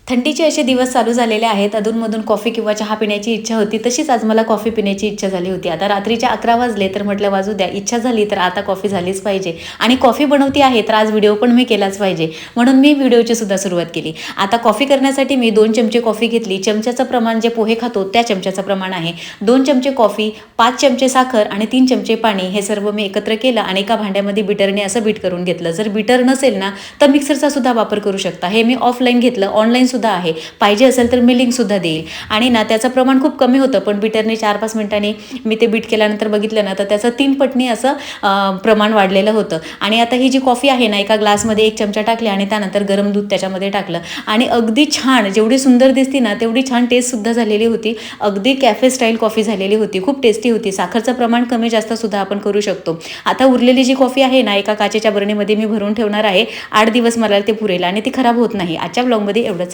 थंडीचे असे दिवस चालू झालेले आहेत. अधूनमधून कॉफी किंवा चहा पिण्याची इच्छा होती. तशीच आज मला कॉफी पिण्याची इच्छा झाली होती. आता रात्रीचे 11 वाजले तर म्हटलं वाजू द्या. इच्छा झाली तर आता कॉफी झालीच पाहिजे आणि कॉफी बनवती आहे तर आज व्हिडिओ पण मी केलाच पाहिजे. म्हणून मी व्हिडिओची सुद्धा सुरुवात केली. आता कॉफी करण्यासाठी मी 2 चमचे कॉफी घेतली. चमच्याचं प्रमाण जे पोहे खातो त्या चमच्याचं प्रमाण आहे. 2 चमचे कॉफी, 5 चमचे साखर आणि 3 चमचे पाणी हे सर्व मी एकत्र केलं आणि एका भांड्यामध्ये बीटरने असं बीट करून घेतलं. जर बीटर नसेल ना तर मिक्सरचा सुद्धा वापर करू शकता. हे मी ऑफलाईन घेतलं, ऑनलाईन सुद्धा आहे. पाहिजे असेल तर मी लिंक सुद्धा देईल. आणि ना त्याचं प्रमाण खूप कमी होतं, पण बीटरने 4-5 मिनिटांनी मी ते बीट केल्यानंतर बघितलं ना तर त्याचं 3 पटनी असं प्रमाण वाढलेलं होतं. आणि आता ही जी कॉफी आहे ना एका ग्लासमध्ये 1 चमचा टाकली आणि त्यानंतर गरम दूध त्याच्यामध्ये टाकलं आणि अगदी छान, जेवढी सुंदर दिसती ना तेवढी छान टेस्टसुद्धा झालेली होती. अगदी कॅफे स्टाईल कॉफी झालेली होती. खूप टेस्टी होती. साखरचं प्रमाण कमी जास्त सुद्धा आपण करू शकतो. आता उरलेली जी कॉफी आहे ना एका काचेच्या बरणीमध्ये मी भरून ठेवणार आहे. 8 दिवस मला ते पुरेल आणि ती खराब होत नाही. आजच्या ब्लॉगमध्ये एवढंच.